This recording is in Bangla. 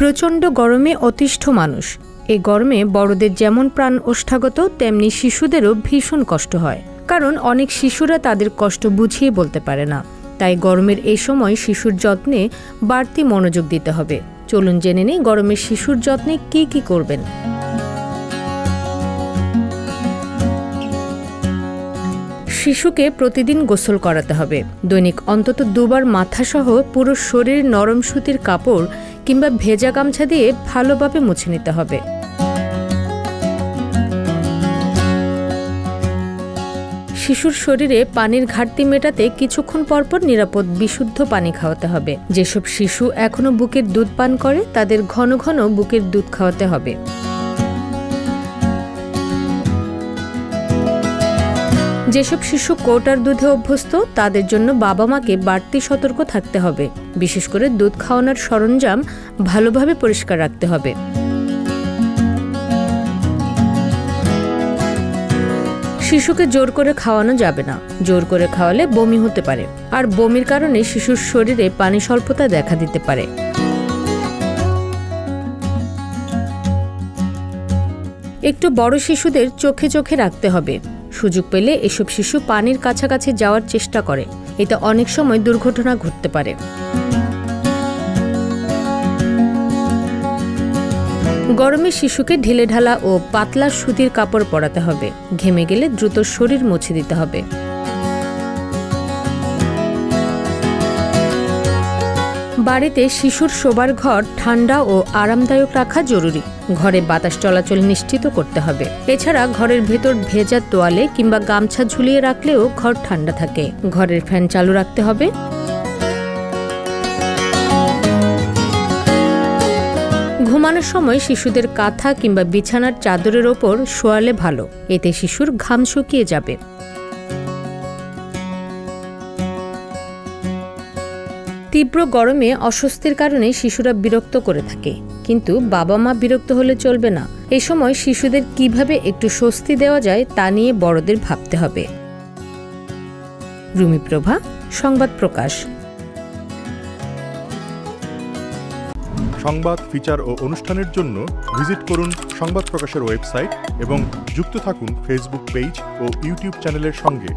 প্রচণ্ড গরমে অতিষ্ঠ মানুষ। এই গরমে বড়দের যেমন প্রাণ ওষ্ঠাগত, তেমনি শিশুদেরও ভীষণ কষ্ট হয়। কারণ অনেক শিশুরা তাদের কষ্ট বুঝিয়ে বলতে পারে না। তাই গরমের এই সময় শিশুর যত্নে বাড়তি মনোযোগ দিতে হবে। চলুন জেনে নিই গরমের শিশুর যত্নে কি কি করবেন। শিশুকে প্রতিদিন গোসল করাতে হবে। দৈনিক অন্তত 2 বার মাথাসহ পুরো শরীর নরম সুতির কাপড় কিংবা ভেজা গামছা দিয়ে ভালোভাবে মুছে নিতে হবে। শিশুর শরীরে পানির ঘাটতি মেটাতে কিছুক্ষণ পরপর নিরাপদ বিশুদ্ধ পানি খাওয়াতে হবে। যেসব শিশু এখনো বুকের দুধ পান করে তাদের ঘন ঘন বুকের দুধ খাওয়াতে হবে। যেসব শিশু কোটার দুধে অভ্যস্ত তাদের জন্য বাবা মাকে বাড়তি সতর্ক থাকতে হবে। বিশেষ করে দুধ খাওয়ানোর সরঞ্জাম ভালোভাবে পরিষ্কার রাখতে হবে। শিশুকে জোর করে খাওয়ানো যাবে না। জোর করে খাওয়ালে বমি হতে পারে, আর বমির কারণে শিশুর শরীরে পানি স্বল্পতা দেখা দিতে পারে। একটু বড় শিশুদের চোখে চোখে রাখতে হবে। সুযোগ পেলে এসব শিশু পানির কাছাকাছি যাওয়ার চেষ্টা করে, এতে অনেক সময় দুর্ঘটনা ঘটতে পারে। গরমে শিশুকে ঢিলেঢালা ও পাতলা সুতির কাপড় পরাতে হবে। ঘেমে গেলে দ্রুত শরীর মুছে দিতে হবে। বাড়িতে শিশুর শোবার ঘর ঠান্ডা ও আরামদায়ক রাখা জরুরি। ঘরে বাতাস চলাচল নিশ্চিত করতে হবে। এছাড়া ঘরের ভেতর ভেজা তোয়ালে কিংবা গামছা ঝুলিয়ে রাখলেও ঘর ঠান্ডা থাকে। ঘরের ফ্যান চালু রাখতে হবে। ঘুমানোর সময় শিশুদের কাঁথা কিংবা বিছানার চাদরের ওপর শোয়ালে ভালো, এতে শিশুর ঘাম শুকিয়ে যাবে। তীব্র গরমে অস্বস্তির কারণে শিশুরা বিরক্ত করে থাকে, কিন্তু বাবা মা বিরক্ত হলে চলবে না। এই সময় শিশুদের কিভাবে একটু স্বস্তি দেওয়া যায় তা নিয়ে বড়দের ভাবতে হবে। রুমি প্রভা, সংবাদ প্রকাশ। সংবাদ, ফিচার ও অনুষ্ঠানের জন্য ভিজিট করুন সংবাদ প্রকাশের ওয়েবসাইট এবং যুক্ত থাকুন ফেসবুক পেজ ও ইউটিউব চ্যানেলের সঙ্গে।